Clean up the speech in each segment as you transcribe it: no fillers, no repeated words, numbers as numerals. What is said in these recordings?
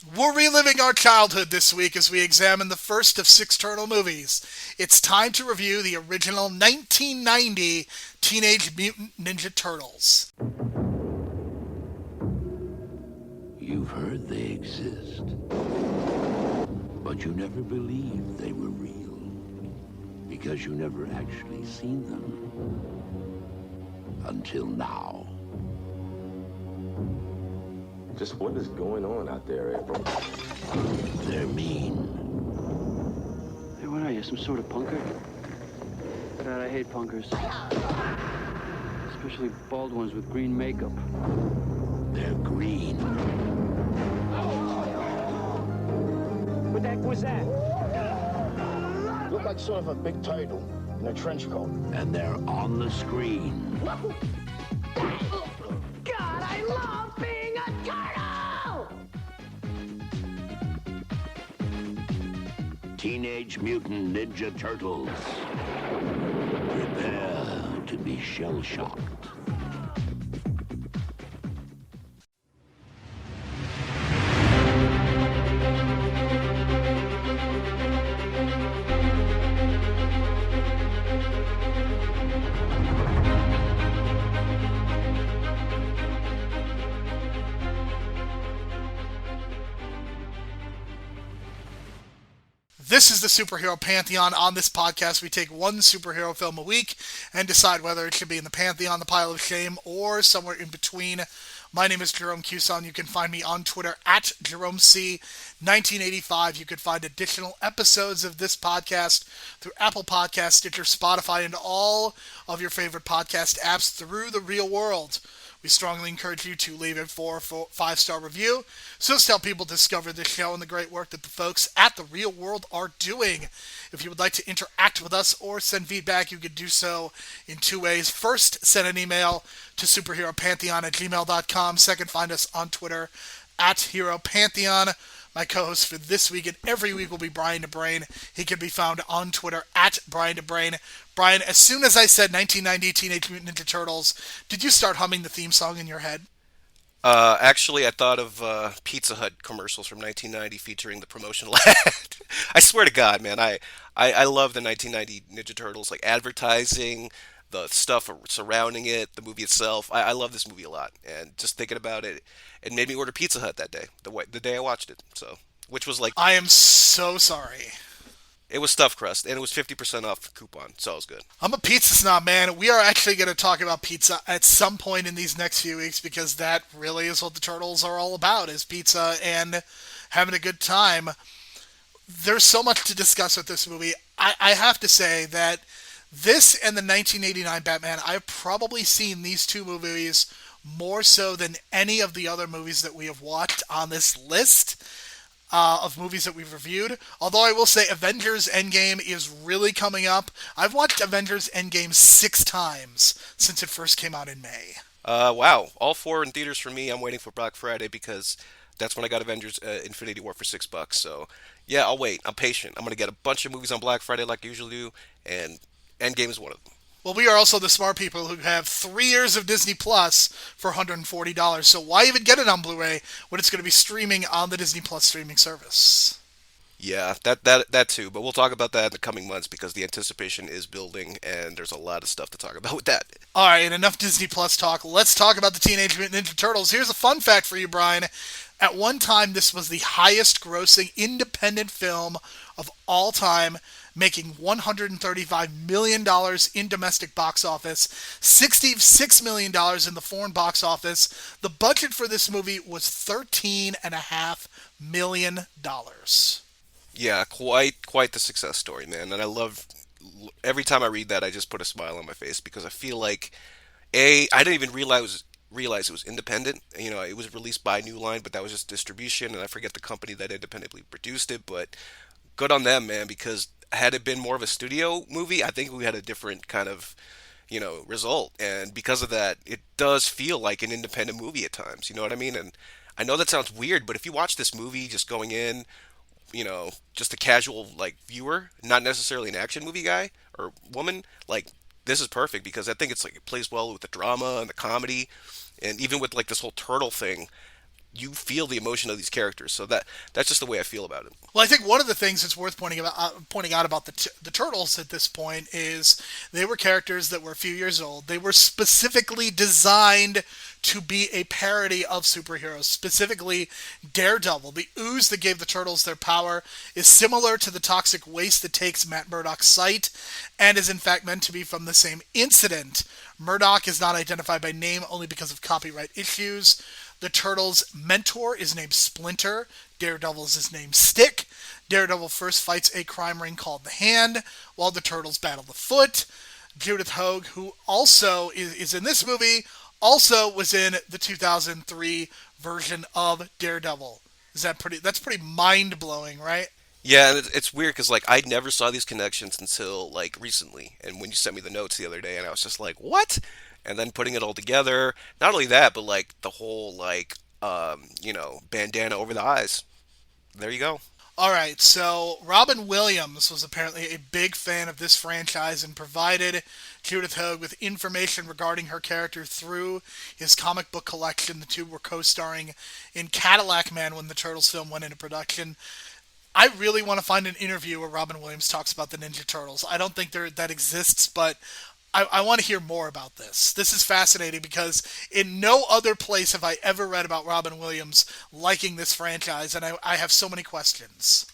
We're reliving our childhood this week as we examine the first of six Turtle movies. It's time to review the original 1990 Teenage Mutant Ninja Turtles. You've heard they exist, but you never believed they were real because you never actually seen them until now. Just what is going on out there, April? They're mean. Hey, what are you, some sort of punker? Dad, I hate punkers. Especially bald ones with green makeup. They're green. What the heck was that? Looked like sort of a big turtle in a trench coat. And they're on the screen. God, I love being a turtle! Teenage Mutant Ninja Turtles. Prepare to be shell-shocked. This is the Superhero Pantheon. On this podcast, we take one superhero film a week and decide whether it should be in the Pantheon, the pile of shame, or somewhere in between. My name is Jerome Cuson. You can find me on Twitter at JeromeC1985. You can find additional episodes of this podcast through Apple Podcasts, Stitcher, Spotify, and all of your favorite podcast apps through the real world. We strongly encourage you to leave a 5-star review so as to help people discover this show and the great work that the folks at The Real World are doing. If you would like to interact with us or send feedback, you could do so in two ways. First, send an email to superheropantheon@gmail.com. Second, find us on Twitter at Hero Pantheon. My co-host for this week and every week will be Brian DeBrain. He can be found on Twitter at Brian DeBrain. Brian, as soon as I said 1990 Teenage Mutant Ninja Turtles, did you start humming the theme song in your head? Actually, I thought of Pizza Hut commercials from 1990 featuring the promotional ad. I swear to God, man, I love the 1990 Ninja Turtles, like advertising, the stuff surrounding it, the movie itself. I love this movie a lot, and just thinking about it, it made me order Pizza Hut that day, the day I watched it. So, which was like I am so sorry. it was stuffed crust, and it was 50% off coupon, so it was good. I'm a pizza snob, man. We are actually going to talk about pizza at some point in these next few weeks because that really is what the Turtles are all about, is pizza and having a good time. There's so much to discuss with this movie. I have to say that this and the 1989 Batman, I've probably seen these two movies more so than any of the other movies that we have watched on this list of movies that we've reviewed. Although I will say Avengers Endgame is really coming up. I've watched Avengers Endgame 6 times since it first came out in May. Wow, all four in theaters for me. I'm waiting for Black Friday because that's when I got Avengers Infinity War for $6. So yeah, I'll wait. I'm patient. I'm gonna get a bunch of movies on Black Friday like I usually do, and Endgame is one of them. Well, we are also the smart people who have 3 years of Disney Plus for $140. So why even get it on Blu-ray when it's going to be streaming on the Disney Plus streaming service? Yeah, that too. But we'll talk about that in the coming months because the anticipation is building, and there's a lot of stuff to talk about with that. All right, enough Disney Plus talk. Let's talk about the Teenage Mutant Ninja Turtles. Here's a fun fact for you, Brian. At one time, this was the highest grossing independent film of all time, making $135 million in domestic box office, $66 million in the foreign box office. The budget for this movie was $13.5 million. Yeah, quite the success story, man. And I love every time I read that, I just put a smile on my face because I feel like I didn't even realize it was independent. You know, it was released by New Line, but that was just distribution, and I forget the company that independently produced it. But good on them, man, because had it been more of a studio movie, I think we had a different kind of result. And because of that, it does feel like an independent movie at times. You know what I mean? And I know that sounds weird, but if you watch this movie just going in, just a casual like viewer, not necessarily an action movie guy or woman, like this is perfect because I think it's like it plays well with the drama and the comedy, and even with like this whole turtle thing. you feel the emotion of these characters. So that's just the way I feel about it. Well, I think one of the things that's worth pointing out about the Turtles at this point is they were characters that were a few years old. They were specifically designed to be a parody of superheroes, specifically Daredevil. The ooze that gave the Turtles their power is similar to the toxic waste that takes Matt Murdock's sight, and is in fact meant to be from the same incident. Murdock is not identified by name only because of copyright issues. The Turtles' mentor is named Splinter. Daredevil's is named Stick. Daredevil first fights a crime ring called the Hand, while the Turtles battle the Foot. Judith Hoag, who also is in this movie, also was in the 2003 version of Daredevil. That's pretty mind-blowing, right? Yeah, and it's weird because like I never saw these connections until like recently, and when you sent me the notes the other day, and I was just like, what? And then putting it all together. Not only that, but like the whole like bandana over the eyes. There you go. All right, so Robin Williams was apparently a big fan of this franchise and provided Judith Hoag with information regarding her character through his comic book collection. The two were co-starring in Cadillac Man when the Turtles film went into production. I really want to find an interview where Robin Williams talks about the Ninja Turtles. I don't think that exists, but I want to hear more about this. This is fascinating because in no other place have I ever read about Robin Williams liking this franchise, and I have so many questions.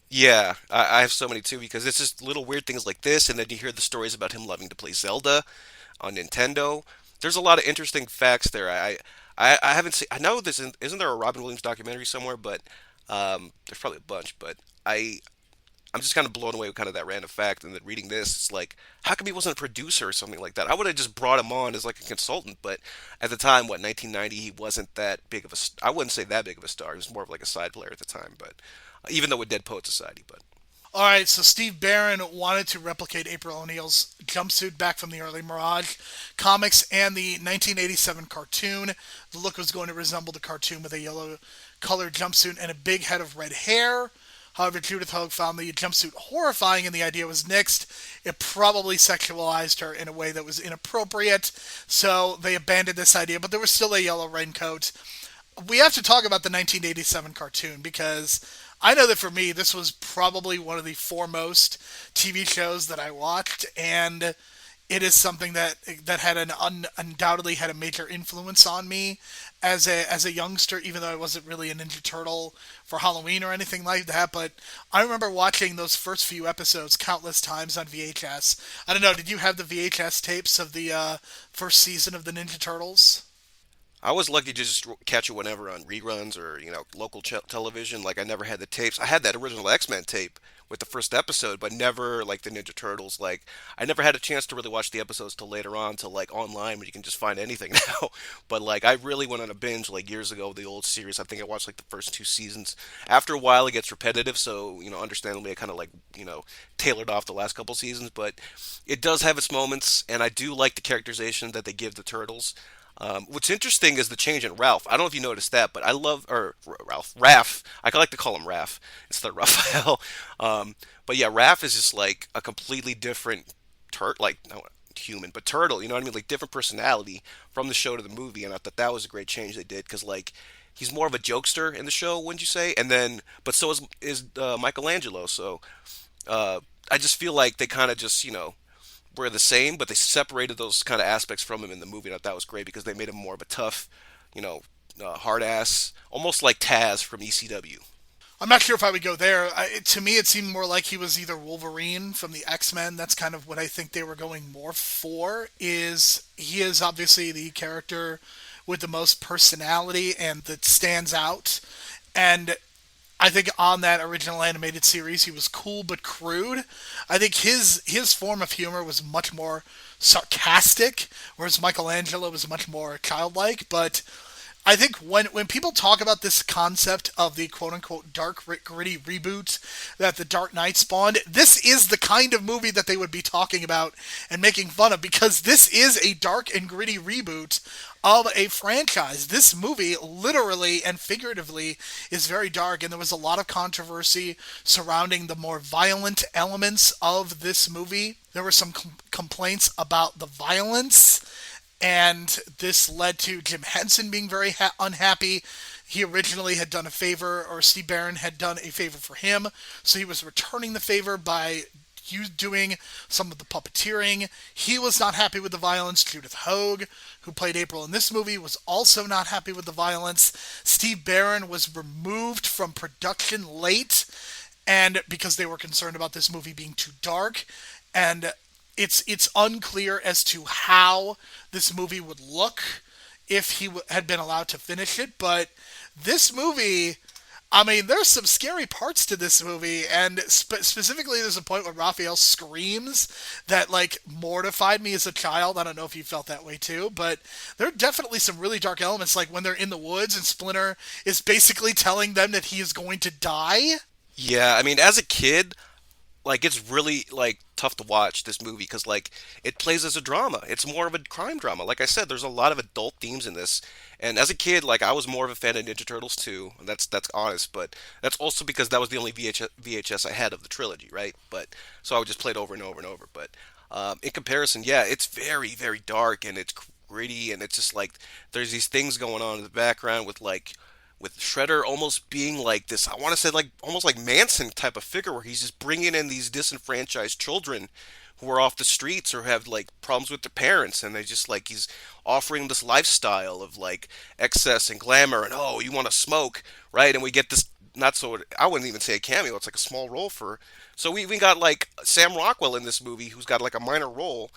Yeah, I have so many too because it's just little weird things like this, and then you hear the stories about him loving to play Zelda on Nintendo. There's a lot of interesting facts there. I haven't seen. I know this isn't there a Robin Williams documentary somewhere, but there's probably a bunch. But I'm just kind of blown away with kind of that random fact, and then reading this, it's like, how come he wasn't a producer or something like that? I would have just brought him on as like a consultant, but at the time, 1990, he wasn't that big of a. I wouldn't say that big of a star. He was more of like a side player at the time, but even though with Dead Poet Society, but. All right, so Steve Barron wanted to replicate April O'Neil's jumpsuit back from the early Mirage comics and the 1987 cartoon. The look was going to resemble the cartoon with a yellow colored jumpsuit and a big head of red hair. However, Judith Hoag found the jumpsuit horrifying and the idea was nixed. It probably sexualized her in a way that was inappropriate, so they abandoned this idea, but there was still a yellow raincoat. We have to talk about the 1987 cartoon because I know that for me, this was probably one of the foremost TV shows that I watched, and it is something that had undoubtedly had a major influence on me as a youngster, even though I wasn't really a Ninja Turtle for Halloween or anything like that. But I remember watching those first few episodes countless times on VHS. I don't know, did you have the VHS tapes of the first season of the Ninja Turtles? I was lucky to just catch it whenever on reruns or local television. Like I never had the tapes. I had that original X-Men tape with the first episode, but never like the Ninja Turtles. Like I never had a chance to really watch the episodes till later on, till like online when you can just find anything now. But like I really went on a binge like years ago of the old series. I think I watched like the first two seasons. After a while, it gets repetitive, so understandably, I kind of like tailored off the last couple seasons. But it does have its moments, and I do like the characterization that they give the turtles. What's interesting is the change in Ralph. I don't know if you noticed that, but I love, or Ralph, Raph. I like to call him Raph instead of Raphael. But yeah, Raph is just like a completely different like no human, but turtle. You know what I mean? Like different personality from the show to the movie, and I thought that was a great change they did because like he's more of a jokester in the show, wouldn't you say? And then, but so is Michelangelo. So I just feel like they kind of just were the same, but they separated those kind of aspects from him in the movie. And I thought that was great because they made him more of a tough, hard ass, almost like Taz from ECW. I'm not sure if I would go there. To me, it seemed more like he was either Wolverine from the X-Men. That's kind of what I think they were going more for. He is obviously the character with the most personality and that stands out. And I think on that original animated series, he was cool but crude. I think his form of humor was much more sarcastic, whereas Michelangelo was much more childlike. But I think when people talk about this concept of the quote-unquote dark, gritty reboot that The Dark Knight spawned, this is the kind of movie that they would be talking about and making fun of, because this is a dark and gritty reboot of a franchise. This movie, literally and figuratively, is very dark, and there was a lot of controversy surrounding the more violent elements of this movie. There were some complaints about the violence, and this led to Jim Henson being very unhappy. He originally had done a favor, or Steve Barron had done a favor for him, so he was returning the favor by doing some of the puppeteering. He was not happy with the violence. Judith Hoag, who played April in this movie, was also not happy with the violence. Steve Barron was removed from production late, and because they were concerned about this movie being too dark, and it's unclear as to how this movie would look if he had been allowed to finish it. But this movie, I mean, there's some scary parts to this movie, and specifically there's a point where Raphael screams that, like, mortified me as a child. I don't know if you felt that way too, but there are definitely some really dark elements, like when they're in the woods and Splinter is basically telling them that he is going to die. Yeah, I mean, as a kid, like it's really like tough to watch this movie because like it plays as a drama. It's more of a crime drama. Like I said, there's a lot of adult themes in this. And as a kid, like I was more of a fan of Ninja Turtles too. And that's honest, but that's also because that was the only VHS I had of the trilogy, right? But so I would just play it over and over and over. But in comparison, yeah, it's very dark and it's gritty and it's just like there's these things going on in the background with Shredder almost being like this, I want to say like almost like Manson type of figure where he's just bringing in these disenfranchised children who are off the streets or have like problems with their parents, and they just like he's offering this lifestyle of like excess and glamour and oh, you want to smoke, right? And we get this not so I wouldn't even say a cameo, it's like a small role for so we even got like Sam Rockwell in this movie who's got like a minor role,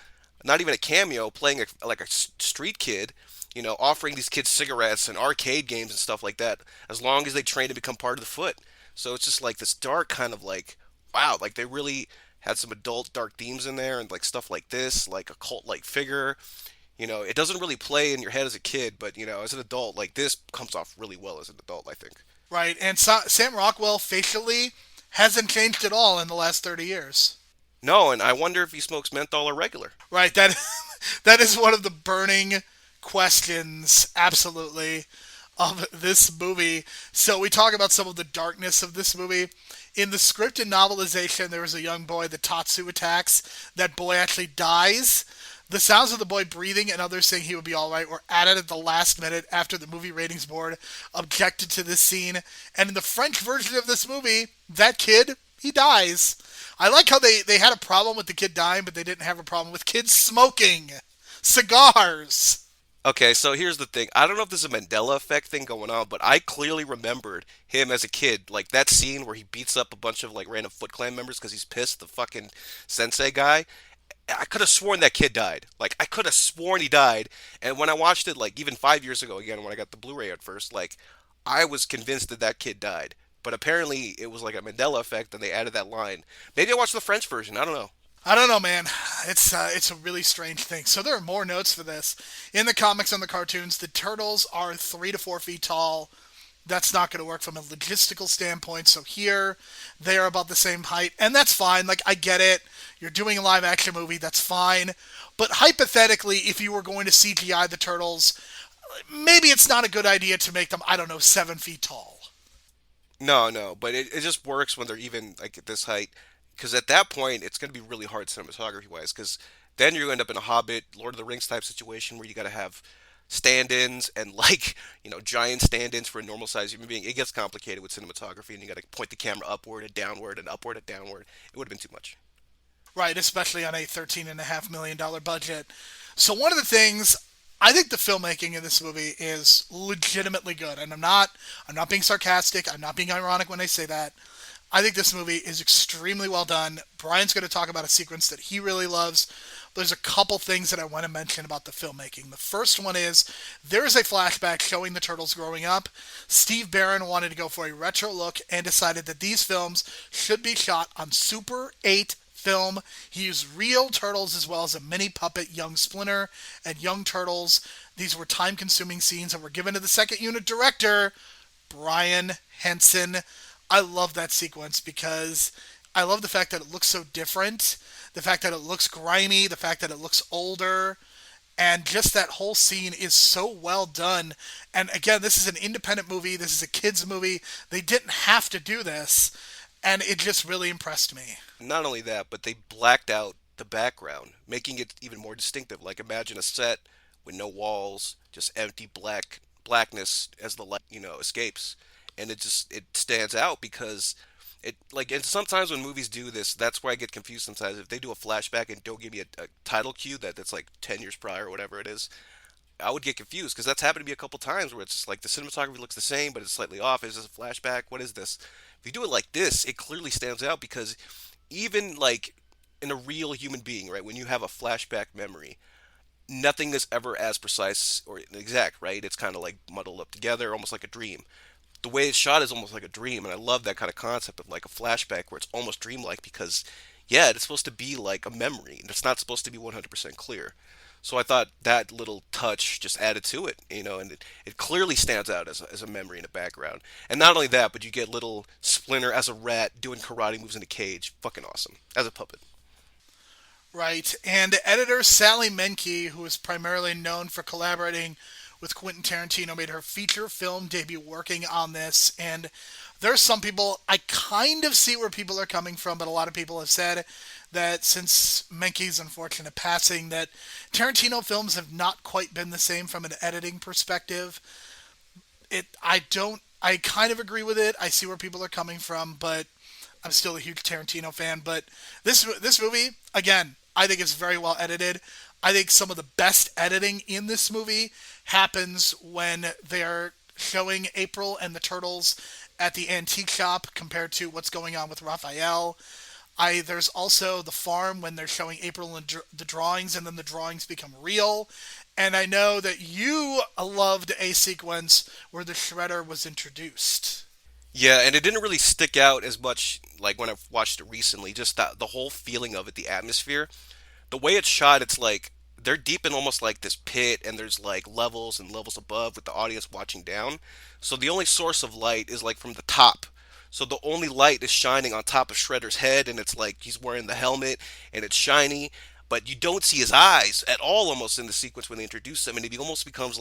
not even a cameo, playing like a street kid, you know, offering these kids cigarettes and arcade games and stuff like that, as long as they train to become part of the Foot. So it's just like this dark kind of like, wow, like they really had some adult dark themes in there and like stuff like this, like a cult-like figure. You know, it doesn't really play in your head as a kid, but you know, as an adult, like this comes off really well as an adult, I think. Right, and Sam Rockwell facially hasn't changed at all in the last 30 years. No, and I wonder if he smokes menthol or regular. Right, that that is one of the burning questions, absolutely, of this movie. So we talk about some of the darkness of this movie. In the script and novelization, there was a young boy that Tatsu attacks. That boy actually dies. The sounds of the boy breathing and others saying he would be alright were added at the last minute after the movie ratings board objected to this scene. And in the French version of this movie, that kid, he dies. I like how they had a problem with the kid dying, but they didn't have a problem with kids smoking cigars. Okay, so here's the thing. I don't know if there's a Mandela effect thing going on, but I clearly remembered him as a kid. Like that scene where he beats up a bunch of like random Foot Clan members because he's pissed, the fucking sensei guy. I could have sworn that kid died. Like I could have sworn he died. And when I watched it, like even 5 years ago, again when I got the Blu-ray at first, like I was convinced that that kid died. But apparently it was like a Mandela effect, and they added that line. Maybe I watched the French version. I don't know. I don't know, man. It's a really strange thing. So there are more notes for this. In the comics and the cartoons, the turtles are 3 to 4 feet tall. That's not going to work from a logistical standpoint. So here, they are about the same height, and that's fine. Like, I get it. You're doing a live action movie. That's fine. But hypothetically, if you were going to CGI the turtles, maybe it's not a good idea to make them, I don't know, 7 feet tall. No, but it just works when they're even like at this height. Because at that point, it's going to be really hard cinematography wise. Because then you're going to end up in a Hobbit, Lord of the Rings type situation where you got to have stand-ins and like giant stand-ins for a normal sized human being. It gets complicated with cinematography, and you got to point the camera upward and downward and upward and downward. It would have been too much. Right, especially on a $13.5 million budget. So one of the things, I think the filmmaking in this movie is legitimately good, and I'm not being sarcastic. I'm not being ironic when I say that. I think this movie is extremely well done. Brian's going to talk about a sequence that he really loves. There's a couple things that I want to mention about the filmmaking. The first one is there is a flashback showing the Turtles growing up. Steve Barron wanted to go for a retro look and decided that these films should be shot on Super 8 film. He used real turtles as well as a mini puppet young Splinter and young Turtles. These were time-consuming scenes that were given to the second unit director, Brian Henson. I love that sequence because I love the fact that it looks so different, the fact that it looks grimy, the fact that it looks older, and just that whole scene is so well done. And again, this is an independent movie. This is a kids movie. They didn't have to do this, and it just really impressed me. Not only that, but they blacked out the background, making it even more distinctive. Like imagine a set with no walls, just empty black blackness as the light, escapes, and it stands out because it like and sometimes when movies do this, that's where I get confused sometimes. If they do a flashback and don't give me a title cue that's like 10 years prior or whatever it is, I would get confused because that's happened to me a couple times where it's just like the cinematography looks the same, but it's slightly off. Is this a flashback? What is this? If you do it like this, it clearly stands out because even like in a real human being, right, when you have a flashback memory, nothing is ever as precise or exact, right? It's kind of like muddled up together, almost like a dream. The way it's shot is almost like a dream, and I love that kind of concept of like a flashback where it's almost dreamlike because, yeah, it's supposed to be like a memory, and it's not supposed to be 100% clear. So I thought that little touch just added to it, and it clearly stands out as a memory in the background. And not only that, but you get little Splinter as a rat doing karate moves in a cage. Fucking awesome. As a puppet. Right. And editor Sally Menke, who is primarily known for collaborating with Quentin Tarantino, made her feature film debut working on this. And there's some people, I kind of see where people are coming from, but a lot of people have said that since Menke's unfortunate passing, that Tarantino films have not quite been the same from an editing perspective. I kind of agree with it. I see where people are coming from, but I'm still a huge Tarantino fan. But this movie, again, I think it's very well edited. I think some of the best editing in this movie happens when they're showing April and the turtles at the antique shop compared to what's going on with Raphael. There's also the farm when they're showing April and the drawings, and then the drawings become real. And I know that you loved a sequence where the Shredder was introduced. Yeah, and it didn't really stick out as much like when I've watched it recently. Just the whole feeling of it, the atmosphere, the way it's shot. It's like they're deep in almost like this pit, and there's like levels and levels above with the audience watching down. So the only source of light is like from the top. So the only light is shining on top of Shredder's head, and it's like he's wearing the helmet, and it's shiny. But you don't see his eyes at all, almost in the sequence when they introduce him, and he almost becomes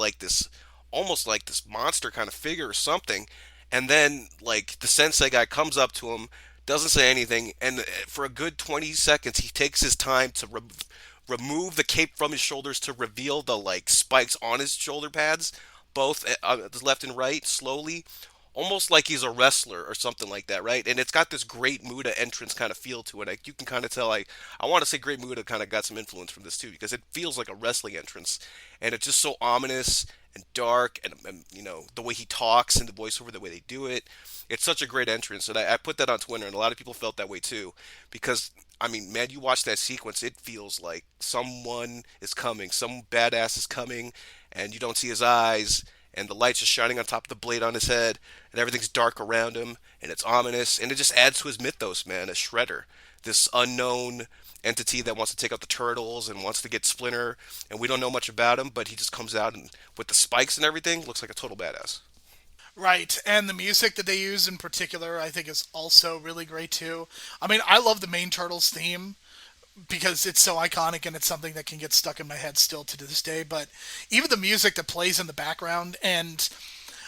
almost like this monster kind of figure or something. And then like the sensei guy comes up to him, doesn't say anything, and for a good 20 seconds he takes his time to remove the cape from his shoulders to reveal the like spikes on his shoulder pads, both left and right, slowly, almost like he's a wrestler or something like that, right? And it's got this Great Muta entrance kind of feel to it. Like you can kind of tell. I want to say Great Muta kind of got some influence from this too because it feels like a wrestling entrance, and it's just so ominous and dark, and the way he talks and the voiceover, the way they do it. It's such a great entrance, and I put that on Twitter, and a lot of people felt that way too, because I mean, man, you watch that sequence, it feels like someone is coming, some badass is coming, and you don't see his eyes, and the light's just shining on top of the blade on his head, and everything's dark around him, and it's ominous, and it just adds to his mythos, man, a Shredder, this unknown entity that wants to take out the turtles and wants to get Splinter, and we don't know much about him, but he just comes out and with the spikes and everything, looks like a total badass. Right, and the music that they use in particular, I think, is also really great too. I mean, I love the main Turtles theme because it's so iconic and it's something that can get stuck in my head still to this day. But even the music that plays in the background, and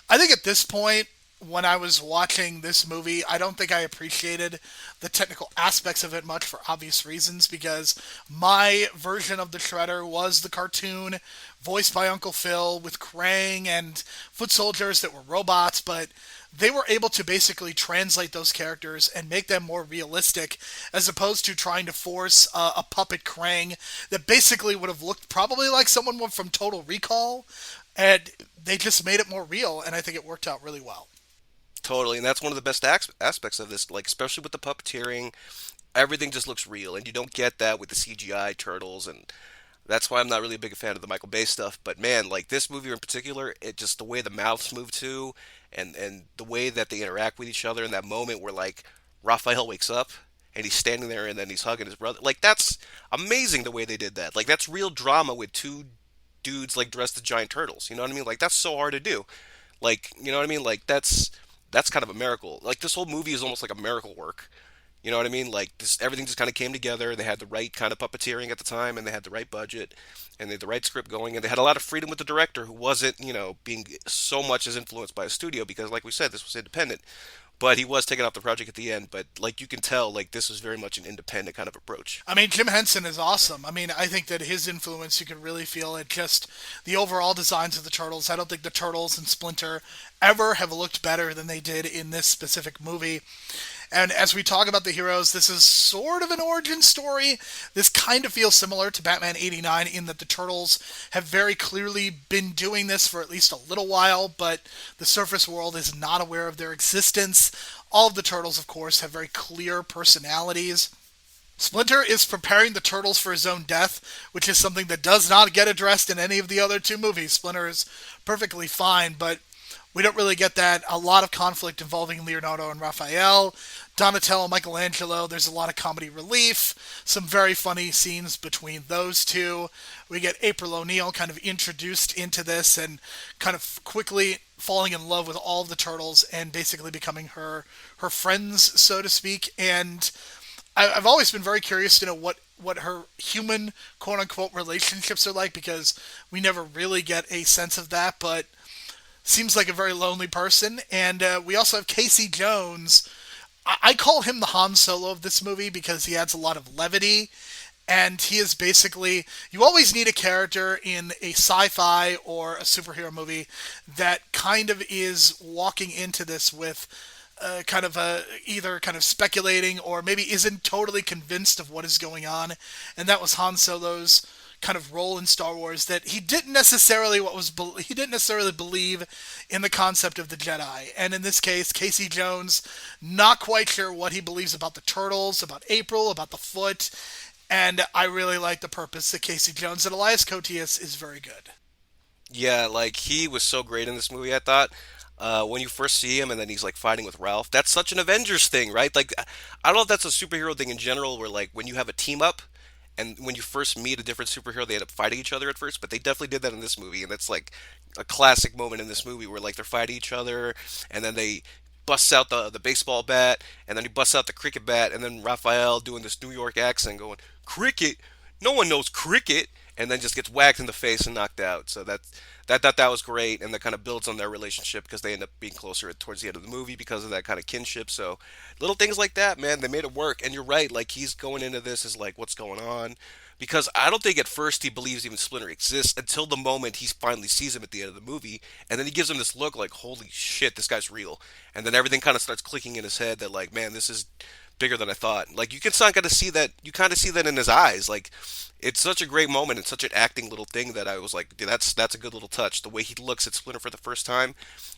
I think at this point, when I was watching this movie, I don't think I appreciated the technical aspects of it much for obvious reasons because my version of the Shredder was the cartoon voiced by Uncle Phil with Krang and foot soldiers that were robots, but they were able to basically translate those characters and make them more realistic as opposed to trying to force a puppet Krang that basically would have looked probably like someone from Total Recall, and they just made it more real, and I think it worked out really well. Totally, and that's one of the best aspects of this, like especially with the puppeteering, everything just looks real, and you don't get that with the CGI turtles, and that's why I'm not really a big fan of the Michael Bay stuff. But man, like this movie in particular, it just the way the mouths move too, and the way that they interact with each other in that moment where like Raphael wakes up and he's standing there and then he's hugging his brother, like that's amazing the way they did that. Like that's real drama with two dudes like dressed as giant turtles. You know what I mean? Like that's so hard to do. Like you know what I mean? Like that's kind of a miracle. Like this whole movie is almost like a miracle work. You know what I mean? Like this, everything just kind of came together. They had the right kind of puppeteering at the time, and they had the right budget, and they had the right script going, and they had a lot of freedom with the director, who wasn't, being so much as influenced by a studio because, like we said, this was independent. but he was taken off the project at the end. But like you can tell, like this was very much an independent kind of approach. I mean, Jim Henson is awesome. I mean, I think that his influence, you can really feel it. Just the overall designs of the Turtles. I don't think the Turtles and Splinter ever have looked better than they did in this specific movie. And as we talk about the heroes, this is sort of an origin story. This kind of feels similar to Batman 89 in that the Turtles have very clearly been doing this for at least a little while, but the surface world is not aware of their existence. All of the Turtles, of course, have very clear personalities. Splinter is preparing the Turtles for his own death, which is something that does not get addressed in any of the other two movies. Splinter is perfectly fine, but we don't really get that. A lot of conflict involving Leonardo and Raphael, Donatello, Michelangelo. There's a lot of comedy relief, some very funny scenes between those two. We get April O'Neil kind of introduced into this and kind of quickly falling in love with all of the Turtles and basically becoming her friends, so to speak. And I've always been very curious to know what her human quote-unquote relationships are like, because we never really get a sense of that, but seems like a very lonely person. And we also have Casey Jones. I call him the Han Solo of this movie because he adds a lot of levity. And he is basically, you always need a character in a sci-fi or a superhero movie that kind of is walking into this with kind of either kind of speculating or maybe isn't totally convinced of what is going on. And that was Han Solo's kind of role in Star Wars, that he didn't necessarily believe in the concept of the Jedi. And in this case, Casey Jones, not quite sure what he believes about the Turtles, about April, about the Foot. And I really like the purpose that Casey Jones and Elias Koteas is very good. Yeah, like he was so great in this movie. I thought when you first see him and then he's like fighting with Ralph. That's such an Avengers thing, right? Like I don't know if that's a superhero thing in general, where like when you have a team up. And when you first meet a different superhero, they end up fighting each other at first, but they definitely did that in this movie, and that's like a classic moment in this movie where like they're fighting each other, and then they busts out the baseball bat, and then he busts out the cricket bat, and then Raphael doing this New York accent going, "Cricket? No one knows cricket," and then just gets whacked in the face and knocked out. So that was great, and that kind of builds on their relationship because they end up being closer towards the end of the movie because of that kind of kinship. So little things like that, man, they made it work. And you're right, like he's going into this as like, what's going on? Because I don't think at first he believes even Splinter exists until the moment he finally sees him at the end of the movie, and then he gives him this look like, holy shit, this guy's real. And then everything kind of starts clicking in his head that like, man, this is bigger than I thought. Like you can kind of see that. You kind of see that in his eyes. Like it's such a great moment. It's such an acting little thing that I was like, dude, that's a good little touch. The way he looks at Splinter for the first time,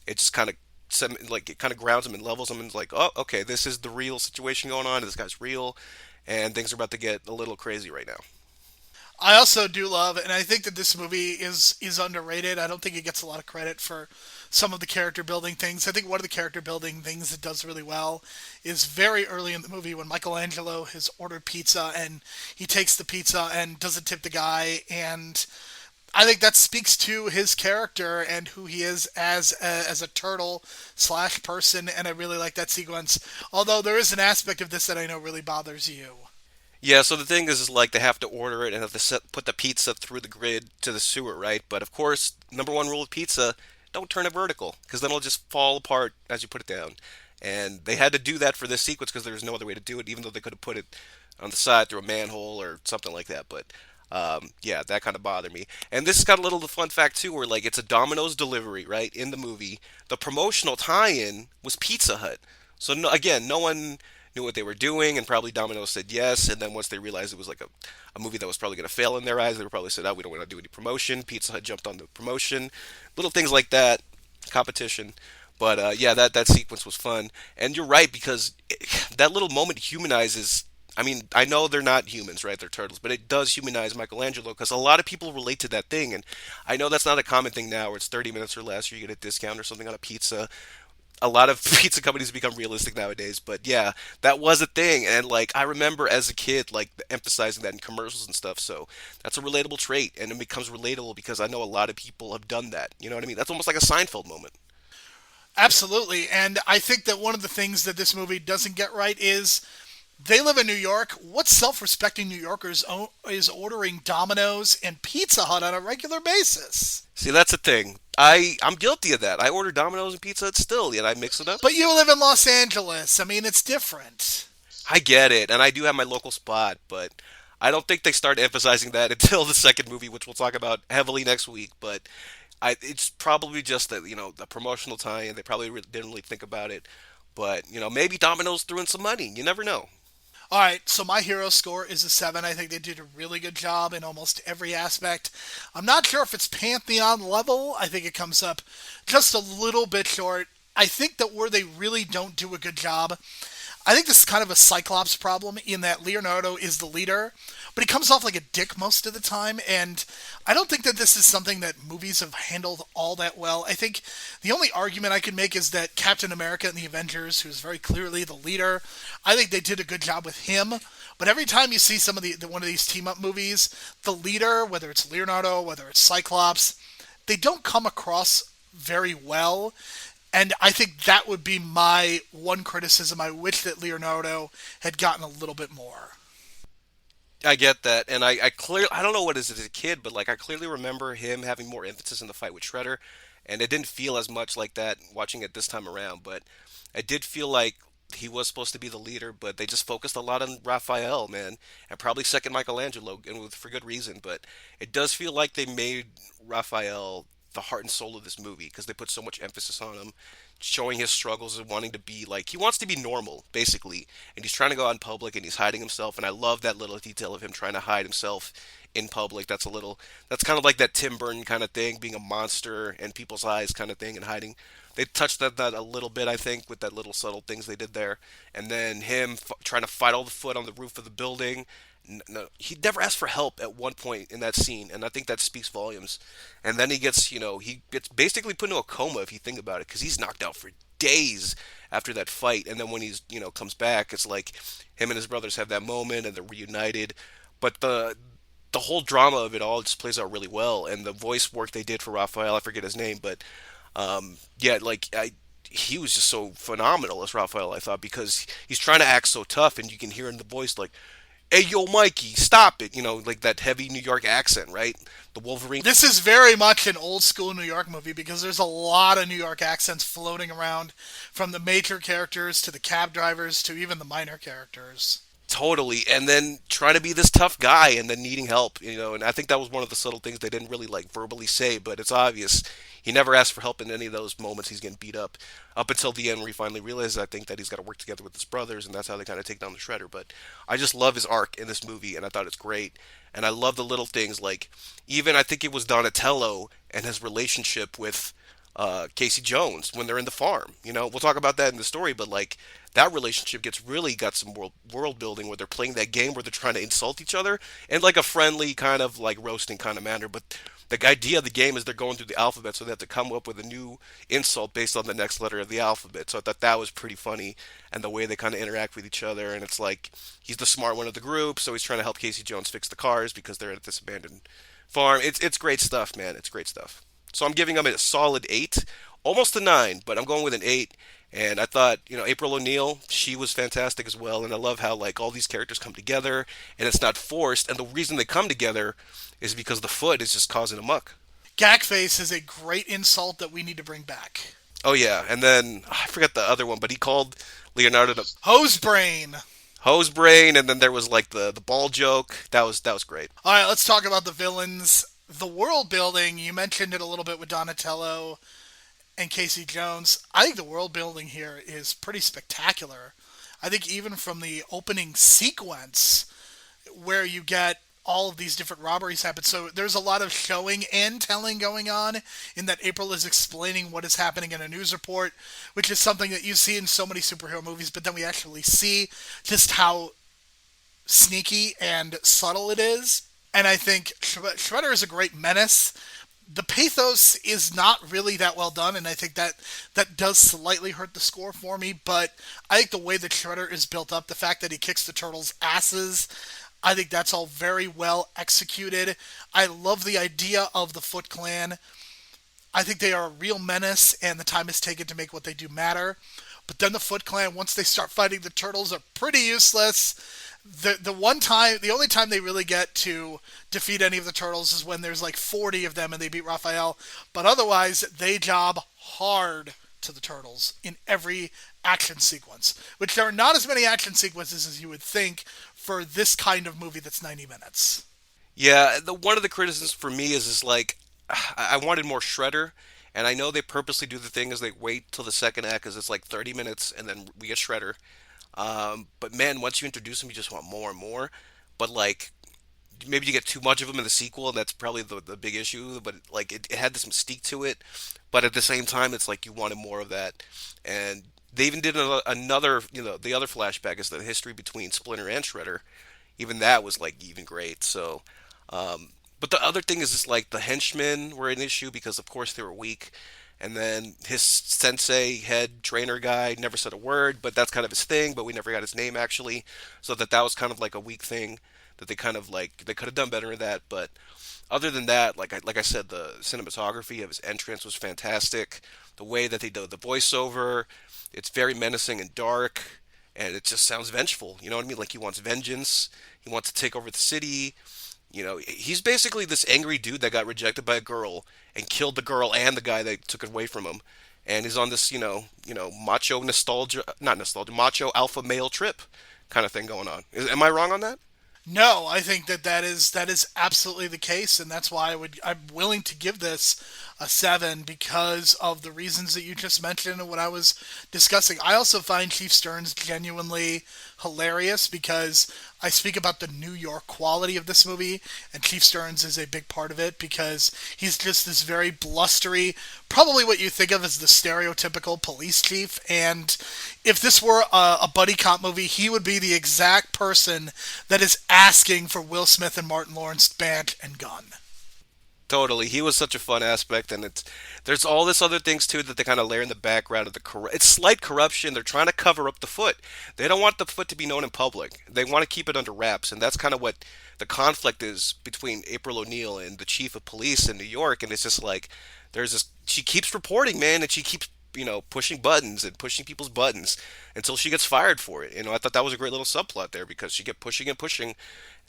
it just kind of like it kind of grounds him and levels him and is like, oh, okay, this is the real situation going on. This guy's real, and things are about to get a little crazy right now. I also do love, and I think that this movie is underrated. I don't think it gets a lot of credit for some of the character building things. I think one of the character building things it does really well is very early in the movie when Michelangelo has ordered pizza and he takes the pizza and doesn't tip the guy, and I think that speaks to his character and who he is as a turtle slash person, and I really like that sequence. Although there is an aspect of this that I know really bothers you. Yeah, so the thing is like they have to order it and have to put the pizza through the grid to the sewer, right? But of course, number one rule of pizza: don't turn it vertical, because then it'll just fall apart as you put it down. And they had to do that for this sequence because there was no other way to do it, even though they could have put it on the side through a manhole or something like that. But yeah, that kind of bothered me. And this has got a little fun fact too, where like it's a Domino's delivery, right? In the movie, the promotional tie-in was Pizza Hut. So no, again, no one knew what they were doing, and probably Domino's said yes. And then once they realized it was like a movie that was probably going to fail in their eyes, they were probably said, "Oh, we don't want to do any promotion." Pizza Hut jumped on the promotion, little things like that, competition. But yeah, that sequence was fun, and you're right because that little moment humanizes. I mean, I know they're not humans, right? They're turtles, but it does humanize Michelangelo because a lot of people relate to that thing, and I know that's not a common thing now, where it's 30 minutes or less, or you get a discount or something on a pizza. A lot of pizza companies become realistic nowadays, but yeah, that was a thing, and like I remember as a kid, like emphasizing that in commercials and stuff. So that's a relatable trait, and it becomes relatable because I know a lot of people have done that. You know what I mean? That's almost like a Seinfeld moment. Absolutely, and I think that one of the things that this movie doesn't get right is They live in New York. What self-respecting New Yorkers is ordering Domino's and Pizza Hut on a regular basis? See, that's the thing. I'm guilty of that. I order Domino's and Pizza Hut still, yet I mix it up. But you live in Los Angeles. I mean, it's different. I get it, and I do have my local spot, but I don't think they start emphasizing that until the second movie, which we'll talk about heavily next week. But it's probably just that the promotional tie-in. They probably didn't really think about it, but maybe Domino's threw in some money. You never know. All right, so my hero score is a 7. I think they did a really good job in almost every aspect. I'm not sure if it's Pantheon level. I think it comes up just a little bit short. I think that where they really don't do a good job, I think this is kind of a Cyclops problem in that Leonardo is the leader, but he comes off like a dick most of the time, and I don't think that this is something that movies have handled all that well. I think the only argument I can make is that Captain America and the Avengers, who's very clearly the leader, I think they did a good job with him, but every time you see some of one of these team-up movies, the leader, whether it's Leonardo, whether it's Cyclops, they don't come across very well. And I think that would be my one criticism. I wish that Leonardo had gotten a little bit more. I get that, and I don't know what it is as a kid, but like I clearly remember him having more emphasis in the fight with Shredder, and it didn't feel as much like that watching it this time around. But I did feel like he was supposed to be the leader, but they just focused a lot on Raphael, man, and probably second Michelangelo, and for good reason. But it does feel like they made Raphael the heart and soul of this movie because they put so much emphasis on him, showing his struggles and wanting to be like he wants to be normal basically, and he's trying to go out in public and he's hiding himself. And I love that little detail of him trying to hide himself in public. That's kind of like that Tim Burton kind of thing, being a monster in people's eyes kind of thing and hiding. They touched that a little bit, I think, with that little subtle things they did there. And then him trying to fight all the foot on the roof of the building. No, he never asked for help at one point in that scene, and I think that speaks volumes. And then he gets basically put into a coma if you think about it, because he's knocked out for days after that fight. And then when comes back, it's like him and his brothers have that moment and they're reunited. But the whole drama of it all just plays out really well, and the voice work they did for Raphael, I forget his name, but yeah, he was just so phenomenal as Raphael, I thought, because he's trying to act so tough, and you can hear in the voice like, "Hey, yo, Mikey, stop it!" Like that heavy New York accent, right? The Wolverine. This is very much an old school New York movie because there's a lot of New York accents floating around, from the major characters to the cab drivers to even the minor characters. Totally, and then trying to be this tough guy and then needing help, and I think that was one of the subtle things they didn't really like verbally say, but it's obvious. He never asked for help in any of those moments he's getting beat up until the end where he finally realizes, I think, that he's got to work together with his brothers, and that's how they kind of take down the Shredder. But I just love his arc in this movie, and I thought it's great. And I love the little things, like, even I think it was Donatello and his relationship with Casey Jones when they're in the farm. We'll talk about that in the story, but like that relationship got some world building where they're playing that game where they're trying to insult each other in like a friendly kind of like roasting kind of manner. But the idea of the game is they're going through the alphabet, so they have to come up with a new insult based on the next letter of the alphabet. So I thought that was pretty funny, and the way they kind of interact with each other. And it's like he's the smart one of the group, so he's trying to help Casey Jones fix the cars because they're at this abandoned farm. It's great stuff, man. It's great stuff. So I'm giving them a solid 8, almost a 9, but I'm going with an 8. And I thought, April O'Neil, she was fantastic as well. And I love how like all these characters come together, and it's not forced. And the reason they come together is because the foot is just causing a muck. Gackface is a great insult that we need to bring back. Oh yeah, and then I forgot the other one, but he called Leonardo the Hosebrain. Hosebrain, and then there was like the ball joke. That was great. All right, let's talk about the villains. The world building, you mentioned it a little bit with Donatello and Casey Jones. I think the world building here is pretty spectacular. I think even from the opening sequence where you get all of these different robberies happen. So there's a lot of showing and telling going on in that April is explaining what is happening in a news report, which is something that you see in so many superhero movies, but then we actually see just how sneaky and subtle it is. And I think Shredder is a great menace. The pathos is not really that well done, and I think that does slightly hurt the score for me, but I think the way that Shredder is built up, the fact that he kicks the turtles' asses, I think that's all very well executed. I love the idea of the Foot Clan. I think they are a real menace, and the time is taken to make what they do matter. But then the Foot Clan, once they start fighting the turtles, are pretty useless. The only time they really get to defeat any of the turtles is when there's like 40 of them and they beat Raphael. But otherwise, they job hard to the turtles in every action sequence, which there are not as many action sequences as you would think for this kind of movie that's 90 minutes. Yeah, the one of the criticisms for me is like I wanted more Shredder, and I know they purposely do the thing is they wait till the second act because it's like 30 minutes and then we get Shredder. But man, once you introduce him, you just want more and more. But like maybe you get too much of him in the sequel, and that's probably the big issue. But like it had this mystique to it, but at the same time, it's like you wanted more of that. And they even did another, the other flashback is the history between Splinter and Shredder. Even that was like even great. So, but the other thing is just like the henchmen were an issue because of course they were weak. And then his sensei, head trainer guy, never said a word, but that's kind of his thing. But we never got his name actually, so that was kind of like a weak thing that they kind of like they could have done better in that. But other than that, like I said, the cinematography of his entrance was fantastic. The way that they do the voiceover, it's very menacing and dark, and it just sounds vengeful. You know what I mean? Like he wants vengeance. He wants to take over the city. He's basically this angry dude that got rejected by a girl and killed the girl and the guy that took it away from him. And he's on this, macho nostalgia, not nostalgia, macho alpha male trip kind of thing going on. Am I wrong on that? No, I think that is absolutely the case, and that's why I'm willing to give this a 7 because of the reasons that you just mentioned and what I was discussing. I also find Chief Stearns genuinely hilarious because I speak about the New York quality of this movie, and Chief Stearns is a big part of it because he's just this very blustery, probably what you think of as the stereotypical police chief. And if this were a buddy cop movie, he would be the exact person that is asking for Will Smith and Martin Lawrence badge and gun. Totally, he was such a fun aspect, and there's all this other things too that they kind of layer in the background of it's slight corruption. They're trying to cover up the Foot. They don't want the Foot to be known in public. They want to keep it under wraps, and that's kind of what the conflict is between April O'Neil and the chief of police in New York. And it's just like there's this. She keeps reporting, man, and she keeps pushing buttons and pushing people's buttons until she gets fired for it. I thought that was a great little subplot there because she kept pushing and pushing,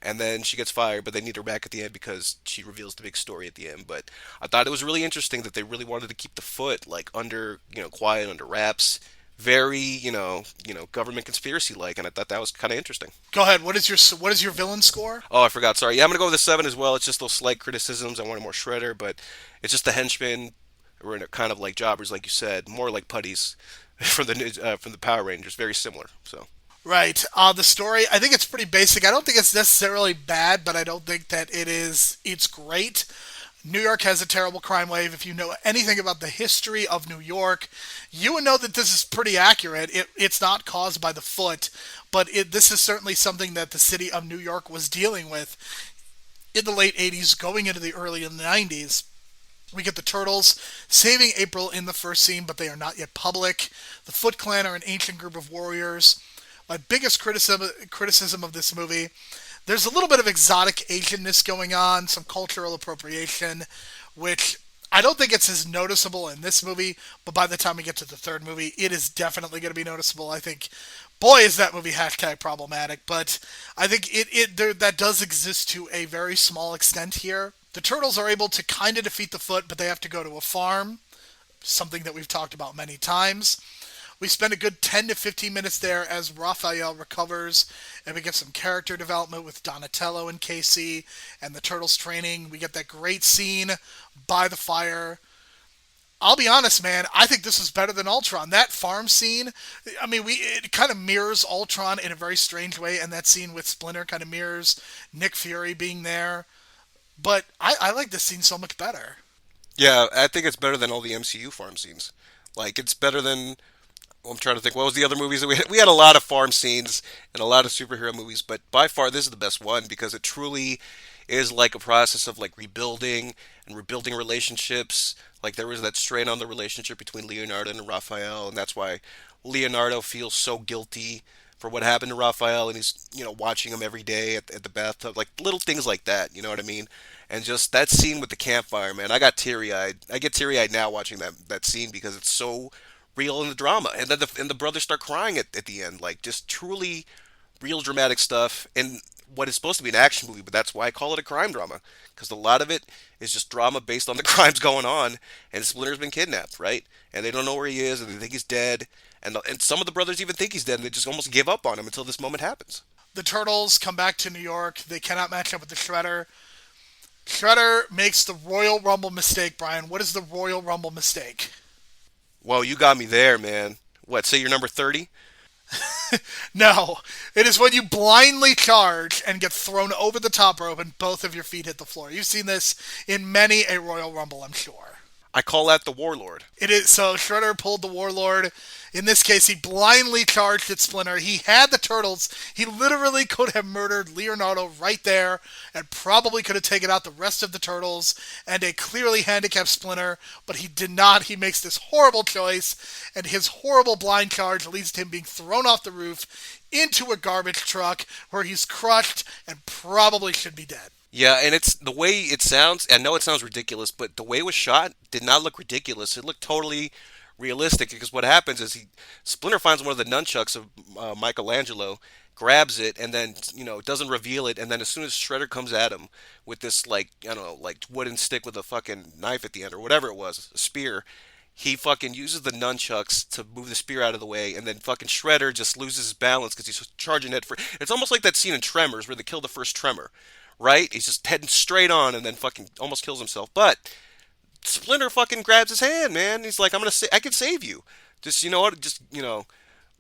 and then she gets fired, but they need her back at the end because she reveals the big story at the end. But I thought it was really interesting that they really wanted to keep the Foot like under, quiet, under wraps, very, government conspiracy like, and I thought that was kind of interesting. Go ahead. What is your villain score? Oh, I forgot. Sorry. Yeah, I'm gonna go with a 7 as well. It's just those slight criticisms. I wanted more Shredder, but it's just the henchmen were in a kind of like jobbers, like you said, more like putties from the Power Rangers, very similar. So. Right. The story, I think it's pretty basic. I don't think it's necessarily bad, but I don't think that it's great. New York has a terrible crime wave. If you know anything about the history of New York, you would know that this is pretty accurate. It's not caused by the Foot, but this is certainly something that the city of New York was dealing with in the late 80s, going into the early 90s. We get the Turtles saving April in the first scene, but they are not yet public. The Foot Clan are an ancient group of warriors. My biggest criticism of this movie, there's a little bit of exotic Asianness going on, some cultural appropriation, which I don't think it's as noticeable in this movie, but by the time we get to the third movie, it is definitely going to be noticeable. I think, boy, is that movie hashtag problematic, but I think that does exist to a very small extent here. The Turtles are able to kind of defeat the Foot, but they have to go to a farm, something that we've talked about many times. We spend a good 10 to 15 minutes there as Raphael recovers, and we get some character development with Donatello and Casey, and the Turtles training. We get that great scene by the fire. I'll be honest, man, I think this was better than Ultron. That farm scene, I mean, it kind of mirrors Ultron in a very strange way, and that scene with Splinter kind of mirrors Nick Fury being there. But I like this scene so much better. Yeah, I think it's better than all the MCU farm scenes. Like, it's better than... Well, I'm trying to think, what was the other movies that we had? We had a lot of farm scenes and a lot of superhero movies, but by far this is the best one because it truly is like a process of like rebuilding and rebuilding relationships. Like there was that strain on the relationship between Leonardo and Raphael, and that's why Leonardo feels so guilty for what happened to Raphael, and he's watching him every day at the bathtub, like little things like that. You know what I mean? And just that scene with the campfire, man, I got teary eyed. I get teary eyed now watching that scene because it's so real in the drama, and then the brothers start crying at the end, like just truly real dramatic stuff. And what is supposed to be an action movie, but that's why I call it a crime drama, because a lot of it is just drama based on the crimes going on. And Splinter's been kidnapped, right? And they don't know where he is, and they think he's dead. And some of the brothers even think he's dead, and they just almost give up on him until this moment happens. The Turtles come back to New York. They cannot match up with the Shredder. Shredder makes the Royal Rumble mistake, Brian. What is the Royal Rumble mistake? Well, you got me there, man. What, say you're number 30? No, it is when you blindly charge and get thrown over the top rope and both of your feet hit the floor. You've seen this in many a Royal Rumble, I'm sure. I call that the Warlord. It is so Shredder pulled the Warlord. In this case, he blindly charged at Splinter. He had the Turtles. He literally could have murdered Leonardo right there and probably could have taken out the rest of the Turtles and a clearly handicapped Splinter, but he did not. He makes this horrible choice, and his horrible blind charge leads to him being thrown off the roof into a garbage truck where he's crushed and probably should be dead. Yeah, and it's the way it sounds. I know it sounds ridiculous, but the way it was shot did not look ridiculous. It looked totally realistic, because what happens is Splinter finds one of the nunchucks of Michelangelo, grabs it, and then doesn't reveal it. And then as soon as Shredder comes at him with this, like, I don't know, like wooden stick with a fucking knife at the end or whatever it was, a spear, he fucking uses the nunchucks to move the spear out of the way, and then fucking Shredder just loses his balance because he's charging it for. It's almost like that scene in Tremors where they kill the first Tremor, right? He's just heading straight on and then fucking almost kills himself. But Splinter fucking grabs his hand, man. He's like, I can save you. Just, you know what? Just,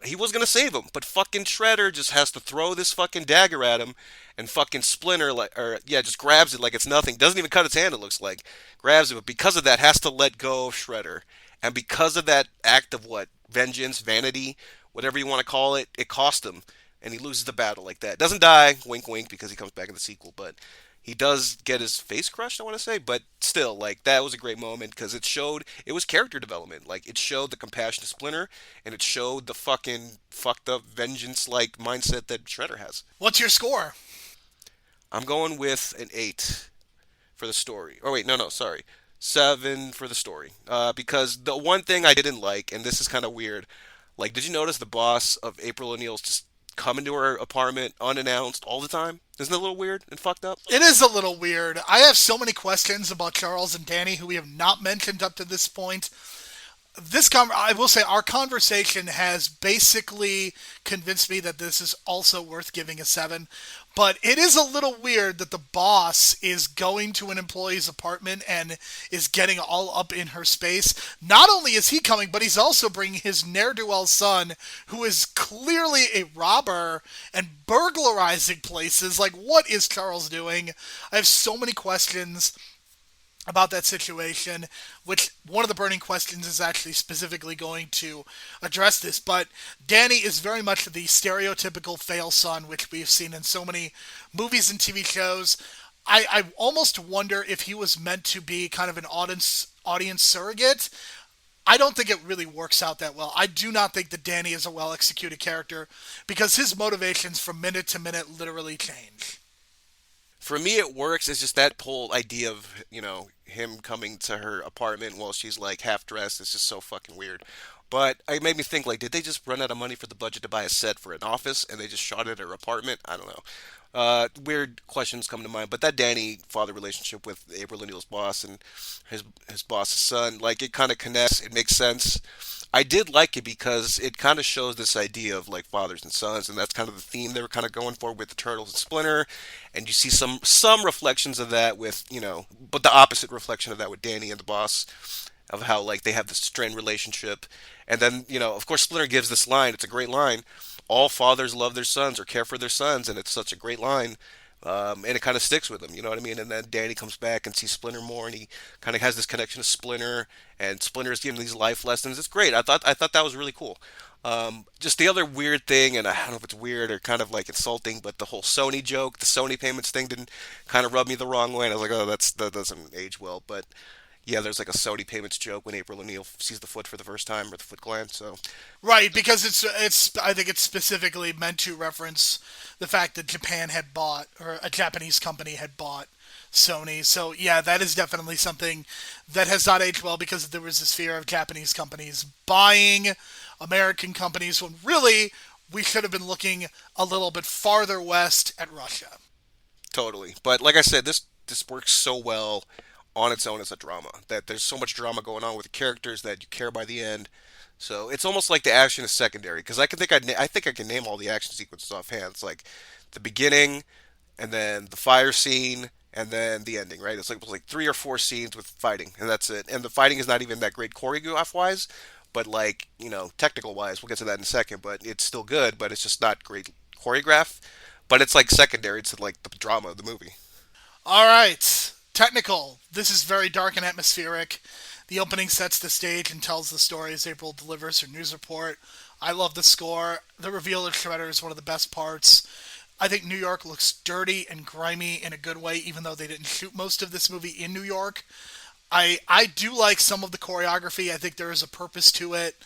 he was gonna save him, but fucking Shredder just has to throw this fucking dagger at him, and fucking Splinter, just grabs it like it's nothing. Doesn't even cut its hand, it looks like. Grabs it, but because of that, has to let go of Shredder. And because of that act of vengeance, vanity, whatever you want to call it, it cost him. And he loses the battle like that. Doesn't die, wink wink, because he comes back in the sequel, but he does get his face crushed, I want to say. But still, that was a great moment, because it was character development. Like, it showed the compassion of Splinter, and it showed the fucking fucked up vengeance-like mindset that Shredder has. What's your score? I'm going with an 8 for the story. Oh, wait, no, sorry. 7 for the story. Because the one thing I didn't like, and this is kind of weird, did you notice the boss of April O'Neil's just come into her apartment unannounced all the time? Isn't that a little weird and fucked up? It is a little weird. I have so many questions about Charles and Danny who we have not mentioned up to this point. I will say our conversation has basically convinced me that this is also worth giving a 7. But it is a little weird that the boss is going to an employee's apartment and is getting all up in her space. Not only is he coming, but he's also bringing his ne'er-do-well son, who is clearly a robber and burglarizing places. What is Charles doing? I have so many questions about that situation, which one of the burning questions is actually specifically going to address this. But Danny is very much the stereotypical fail son, which we've seen in so many movies and TV shows. I almost wonder if he was meant to be kind of an audience surrogate. I don't think it really works out that well. I do not think that Danny is a well-executed character, because his motivations from minute to minute literally change. For me, it works. It's just that whole idea of, him coming to her apartment while she's, half dressed. It's just so fucking weird. But it made me think, did they just run out of money for the budget to buy a set for an office, and they just shot it at her apartment? I don't know. Weird questions come to mind. But that Danny-father relationship with April O'Neil's boss and his boss's son, it kind of connects. It makes sense. I did like it because it kind of shows this idea of fathers and sons, and that's kind of the theme they were kind of going for with the Turtles and Splinter. And you see some reflections of that with, but the opposite reflection of that with Danny and the boss, of how they have this strained relationship. And then, of course, Splinter gives this line. It's a great line. All fathers love their sons or care for their sons, and it's such a great line. And it kind of sticks with him, you know what I mean? And then Danny comes back and sees Splinter more, and he kind of has this connection to Splinter, and Splinter is giving these life lessons. It's great. I thought that was really cool. Just the other weird thing, and I don't know if it's weird or kind of insulting, but the whole Sony joke, the Sony payments thing didn't kind of rub me the wrong way. And I was like, oh, that doesn't age well. But yeah, there's a Sony payments joke when April O'Neil sees the foot for the first time, or the Foot Clan. So Right, because it's I think it's specifically meant to reference the fact that Japan had bought, or a Japanese company had bought Sony. So yeah, that is definitely something that has not aged well because there was this fear of Japanese companies buying American companies when really we should have been looking a little bit farther west at Russia. Totally. But like I said, this works so well on its own as a drama that there's so much drama going on with the characters that you care by the end. So it's almost like the action is secondary because I think I can name all the action sequences offhand. It's like the beginning, and then the fire scene, and then the ending. Right? It's like 3 or 4 scenes with fighting, and that's it. And the fighting is not even that great choreograph wise, but like technical wise, we'll get to that in a second. But it's still good, but it's just not great choreograph. But it's like secondary to like the drama of the movie. All right, technical. This is very dark and atmospheric. The opening sets the stage and tells the story as April delivers her news report. I love the score. The reveal of Shredder is one of the best parts. I think New York looks dirty and grimy in a good way, even though they didn't shoot most of this movie in New York. I do like some of the choreography. I think there is a purpose to it.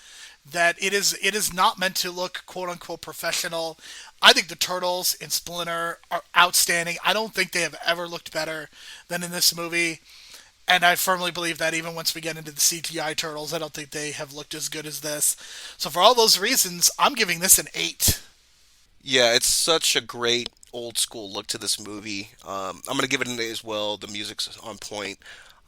That it is not meant to look quote unquote professional. I think the turtles in Splinter are outstanding. I don't think they have ever looked better than in this movie. And I firmly believe that even once we get into the CGI turtles, I don't think they have looked as good as this. So for all those reasons, I'm giving this an 8. Yeah, it's such a great old school look to this movie. I'm gonna give it an A as well. The music's on point.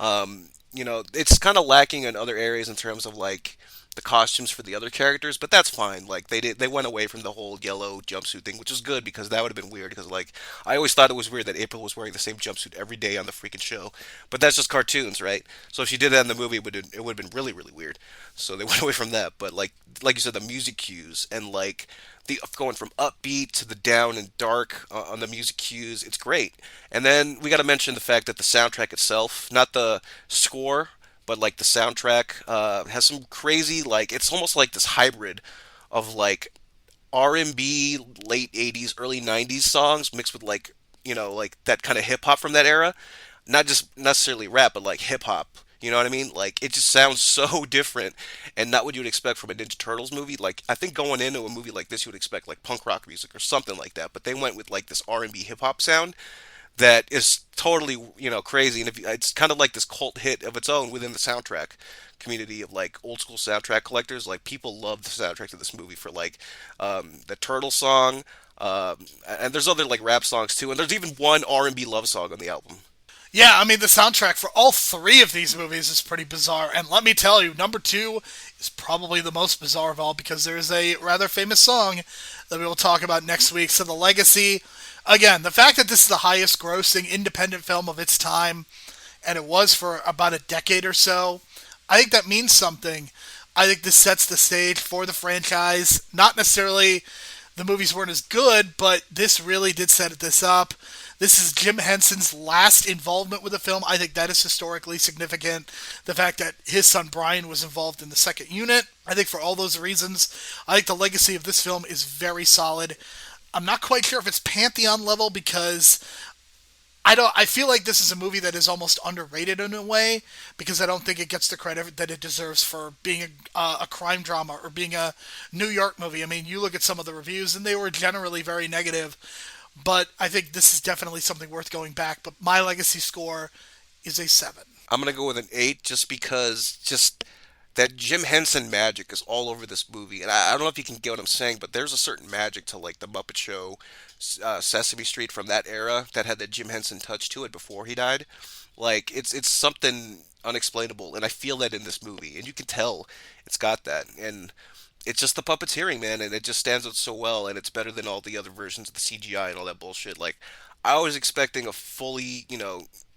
It's kind of lacking in other areas in terms of like the costumes for the other characters, but that's fine. Like they went away from the whole yellow jumpsuit thing, which is good because that would have been weird. Because like I always thought it was weird that April was wearing the same jumpsuit every day on the freaking show, but that's just cartoons, right? So if she did that in the movie, it would have been really really weird. So they went away from that. But like you said, the music cues and like the going from upbeat to the down and dark on the music cues, it's great. And then we got to mention the fact that the soundtrack itself, not the score, but like the soundtrack has some crazy like it's almost like this hybrid of like R&B late 80s early 90s songs mixed with like like that kind of hip hop from that era, not just necessarily rap but like hip hop. You know what I mean? Like it just sounds so different and not what you would expect from a Ninja Turtles movie. Like I think going into a movie like this you would expect like punk rock music or something like that, but they went with like this R&B hip hop sound that is totally crazy, and it's kind of like this cult hit of its own within the soundtrack community of like old school soundtrack collectors. Like people love the soundtrack to this movie for like the turtle song, and there's other like rap songs too, and there's even one R&B love song on the album. Yeah, I mean the soundtrack for all three of these movies is pretty bizarre, and let me tell you, number 2 is probably the most bizarre of all because there is a rather famous song that we will talk about next week. So the legacy. Again, the fact that this is the highest grossing independent film of its time, and it was for about a decade or so, I think that means something. I think this sets the stage for the franchise. Not necessarily the movies weren't as good, but this really did set this up. This is Jim Henson's last involvement with the film. I think that is historically significant. The fact that his son Brian was involved in the second unit. I think for all those reasons, I think the legacy of this film is very solid. I'm not quite sure if it's Pantheon level because I feel like this is a movie that is almost underrated in a way because I don't think it gets the credit that it deserves for being a crime drama or being a New York movie. I mean, you look at some of the reviews and they were generally very negative, but I think this is definitely something worth going back. But my legacy score is a 7. I'm gonna go with an 8 just because just that Jim Henson magic is all over this movie, and I don't know if you can get what I'm saying, but there's a certain magic to like the Muppet Show, Sesame Street from that era that had that Jim Henson touch to it before he died. Like it's something unexplainable, and I feel that in this movie, and you can tell it's got that, and it's just the puppeteering, man, and it just stands out so well, and it's better than all the other versions of the CGI and all that bullshit. Like I was expecting a fully,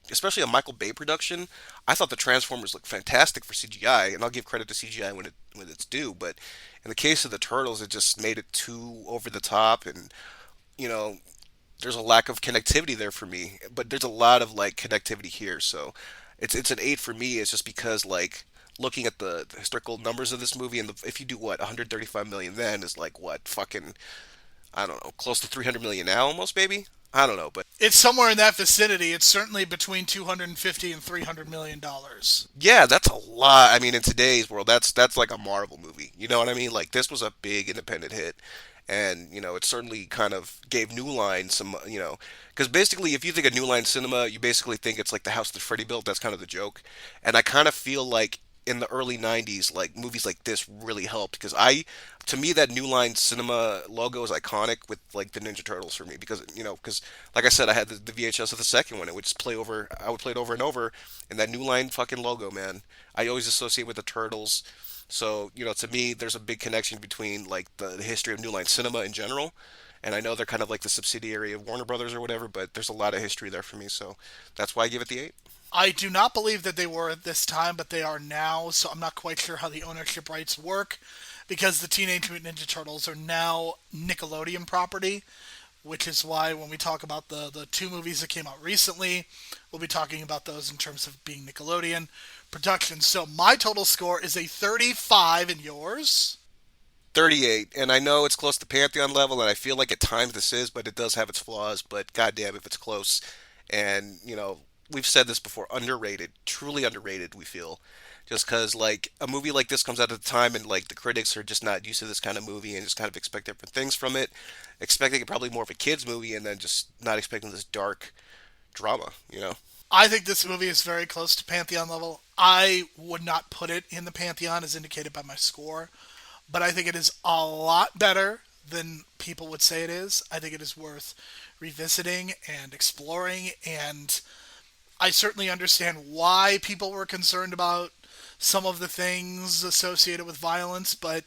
especially a Michael Bay production. I thought the Transformers looked fantastic for CGI, and I'll give credit to CGI when it's due. But in the case of the Turtles, it just made it too over the top, and you know, there's a lack of connectivity there for me. But there's a lot of like connectivity here, so it's an 8 for me. It's just because like looking at the historical numbers of this movie, and if you do what 135 million then is like what fucking I don't know, close to 300 million now almost, maybe. I don't know, but It's somewhere in that vicinity. It's certainly between 250 and $300 million. yeah, that's a lot. I mean, in today's world, that's like a Marvel movie. You know what I mean? Like this was a big independent hit, and it certainly kind of gave New Line some, because basically if you think of New Line cinema, you basically think it's like the house that Freddy built. That's kind of the joke, and I kind of feel like in the early 90s, like movies like this really helped because to me, that New Line Cinema logo is iconic with like the Ninja Turtles for me because like I said, I had the VHS of the second one. It would just play over. I would play it over and over, and that New Line fucking logo, man, I always associate with the Turtles. So to me, there's a big connection between like the history of New Line Cinema in general, and I know they're kind of like the subsidiary of Warner Brothers or whatever, but there's a lot of history there for me. So that's why I give it the 8. I do not believe that they were at this time, but they are now, so I'm not quite sure how the ownership rights work because the Teenage Mutant Ninja Turtles are now Nickelodeon property, which is why when we talk about the two movies that came out recently, we'll be talking about those in terms of being Nickelodeon productions. So my total score is a 35, and yours? 38, and I know it's close to Pantheon level, and I feel like at times this is, but it does have its flaws. But goddamn, if it's close, and we've said this before, underrated, truly underrated. We feel just because like a movie like this comes out at the time, and like the critics are just not used to this kind of movie, and just kind of expect different things from it, expecting it probably more of a kids movie, and then just not expecting this dark drama. I think this movie is very close to Pantheon level. I would not put it in the Pantheon as indicated by my score, but I think it is a lot better than people would say it is. I think it is worth revisiting and exploring, and I certainly understand why people were concerned about some of the things associated with violence, but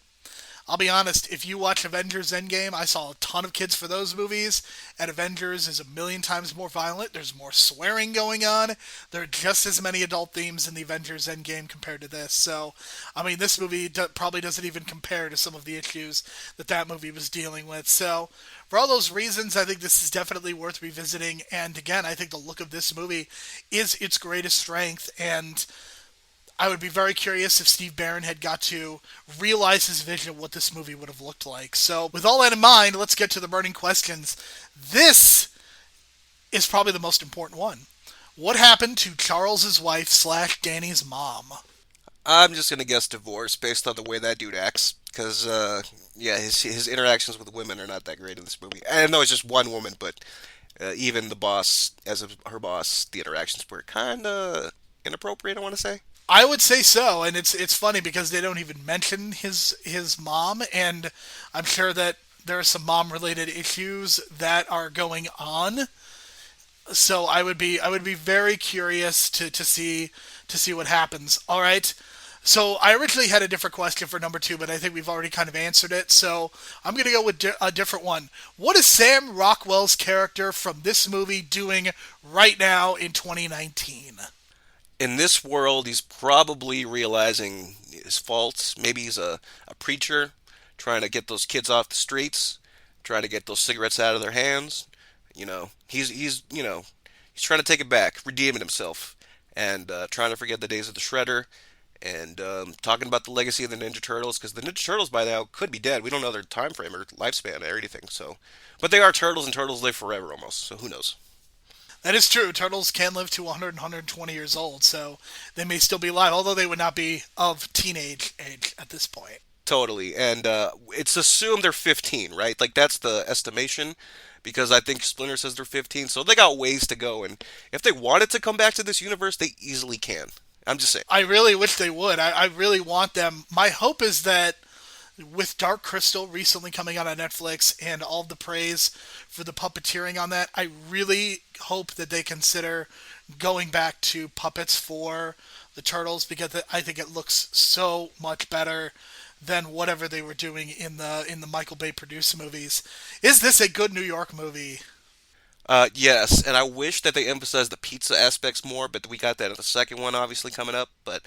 I'll be honest, if you watch Avengers Endgame, I saw a ton of kids for those movies, and Avengers is a million times more violent. There's more swearing going on. There are just as many adult themes in the Avengers Endgame compared to this. So, I mean, this movie probably doesn't even compare to some of the issues that movie was dealing with. So, for all those reasons, I think this is definitely worth revisiting. And again, I think the look of this movie is its greatest strength, and I would be very curious if Steve Barron had got to realize his vision of what this movie would have looked like. So, with all that in mind, let's get to the burning questions. This is probably the most important one. What happened to Charles's wife / Danny's mom? I'm just gonna guess divorce based on the way that dude acts, because yeah, his interactions with women are not that great in this movie. I know it's just one woman, but even the boss, as her boss, the interactions were kind of inappropriate, I want to say. I would say so, and it's funny because they don't even mention his mom, and I'm sure that there are some mom related issues that are going on. So I would be very curious to see what happens. All right. So I originally had a different question for number 2, but I think we've already kind of answered it. So I'm going to go with a different one. What is Sam Rockwell's character from this movie doing right now in 2019? In this world, he's probably realizing his faults. Maybe he's a preacher trying to get those kids off the streets, trying to get those cigarettes out of their hands. He's trying to take it back, redeeming himself, and trying to forget the days of the Shredder, and talking about the legacy of the Ninja Turtles, because the Ninja Turtles by now could be dead. We don't know their time frame or lifespan or anything. So, but they are turtles, and turtles live forever almost. So who knows? That is true. Turtles can live to 100 120 years old, so they may still be alive, although they would not be of teenage age at this point. Totally, and it's assumed they're 15, right? Like that's the estimation, because I think Splinter says they're 15, so they got ways to go. And if they wanted to come back to this universe, they easily can. I'm just saying. I really wish they would. I really want them. My hope is that with Dark Crystal recently coming out on Netflix and all the praise for the puppeteering on that, I really hope that they consider going back to puppets for the Turtles, because I think it looks so much better than whatever they were doing in the Michael Bay produced movies. Is this a good New York movie? Yes, and I wish that they emphasized the pizza aspects more, but we got that in the second one, obviously coming up. But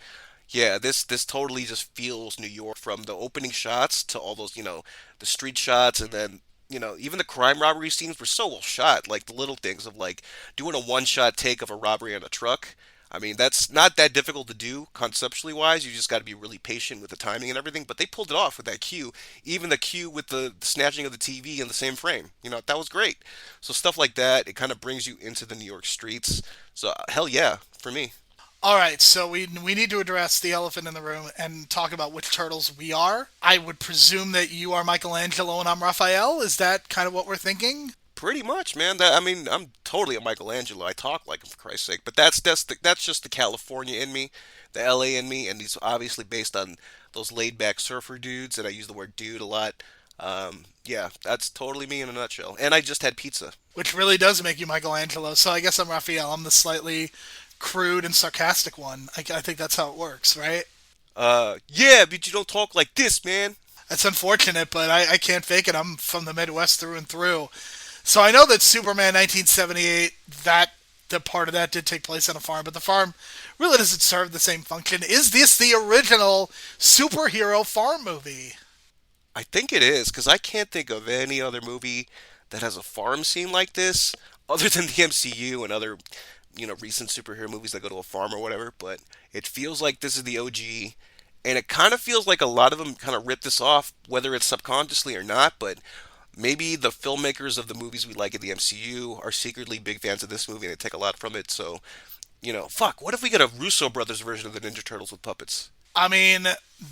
yeah, this totally just feels New York, from the opening shots to all those, the street shots, and then even the crime robbery scenes were so well shot. Like the little things of like doing a one-shot take of a robbery on a truck. I mean, that's not that difficult to do conceptually wise. You just got to be really patient with the timing and everything. But they pulled it off with that cue. Even the cue with the snatching of the TV in the same frame. That was great. So stuff like that, it kind of brings you into the New York streets. So hell yeah, for me. All right, so we need to address the elephant in the room and talk about which turtles we are. I would presume that you are Michelangelo and I'm Raphael. Is that kind of what we're thinking? Pretty much, man. I mean, I'm totally a Michelangelo. I talk like him for Christ's sake. But that's just the California in me, the LA in me, and he's obviously based on those laid back surfer dudes. And I use the word dude a lot. Yeah, that's totally me in a nutshell. And I just had pizza. Which really does make you Michelangelo. So I guess I'm Raphael. I'm the slightly crude and sarcastic one. I think that's how it works, right? Yeah, but you don't talk like this, man. That's unfortunate, but I can't fake it. I'm from the Midwest through and through. So I know that Superman 1978, that the part of that did take place on a farm, but the farm really doesn't serve the same function. Is this the original superhero farm movie? I think it is, because I can't think of any other movie that has a farm scene like this, other than the MCU and other, recent superhero movies that go to a farm or whatever. But it feels like this is the OG, and it kind of feels like a lot of them kind of rip this off, whether it's subconsciously or not. But maybe the filmmakers of the movies we like in the MCU are secretly big fans of this movie and they take a lot from it. So, fuck, what if we get a Russo brothers version of the Ninja Turtles with puppets? I mean,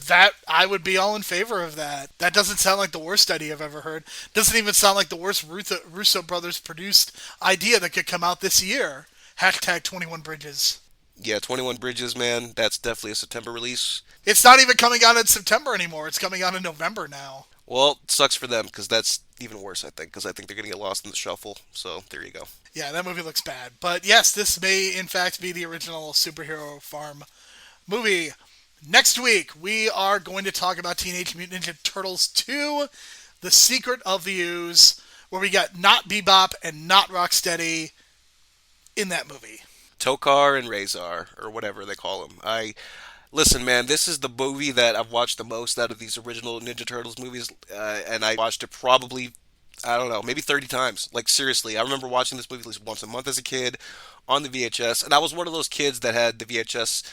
that I would be all in favor of that. That doesn't sound like the worst idea I've ever heard. Doesn't even sound like the worst Russo brothers produced idea that could come out this year. Hashtag 21 Bridges. Yeah, 21 Bridges, man. That's definitely a September release. It's not even coming out in September anymore. It's coming out in November now. Well, it sucks for them, because that's even worse, I think, because I think they're going to get lost in the shuffle. So, there you go. Yeah, that movie looks bad. But yes, this may in fact be the original superhero farm movie. Next week, we are going to talk about Teenage Mutant Ninja Turtles 2, The Secret of the Ooze, where we got not Bebop and not Rocksteady in that movie. Tokar and Razor, or whatever they call him. Listen, man, this is the movie that I've watched the most out of these original Ninja Turtles movies, and I watched it probably, I don't know, maybe 30 times. Like, seriously, I remember watching this movie at least once a month as a kid on the VHS, and I was one of those kids that had the VHS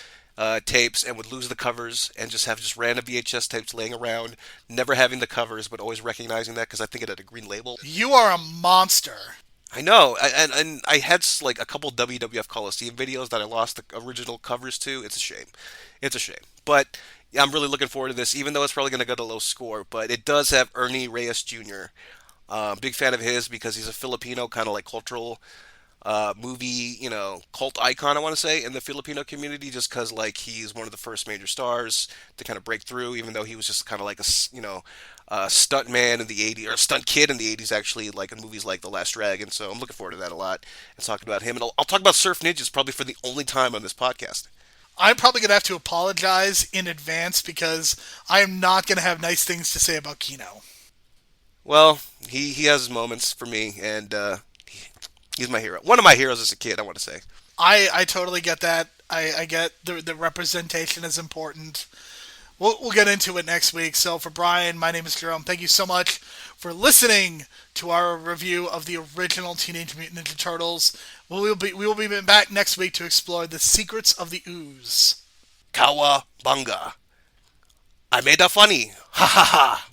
tapes and would lose the covers and just have just random VHS tapes laying around, never having the covers, but always recognizing that because I think it had a green label. You are a monster. I know, and I had like a couple WWF Coliseum videos that I lost the original covers to. It's a shame. It's a shame. But yeah, I'm really looking forward to this, even though it's probably going to get a low score. But it does have Ernie Reyes Jr. Big fan of his because he's a Filipino kind of like cultural movie, cult icon, I want to say, in the Filipino community, just because, like, he's one of the first major stars to kind of break through, even though he was just kind of like a stunt man in the 80s, or a stunt kid in the 80s, actually, like in movies like The Last Dragon. So I'm looking forward to that a lot and talking about him. And I'll talk about Surf Ninjas probably for the only time on this podcast. I'm probably going to have to apologize in advance because I am not going to have nice things to say about Kino. Well, he has his moments for me, and he's my hero. One of my heroes as a kid, I want to say. I totally get that. I get the representation is important. We'll get into it next week. So for Brian, my name is Jerome. Thank you so much for listening to our review of the original Teenage Mutant Ninja Turtles. We will be back next week to explore the secrets of the ooze. Kawabunga. I made that funny. Ha ha ha.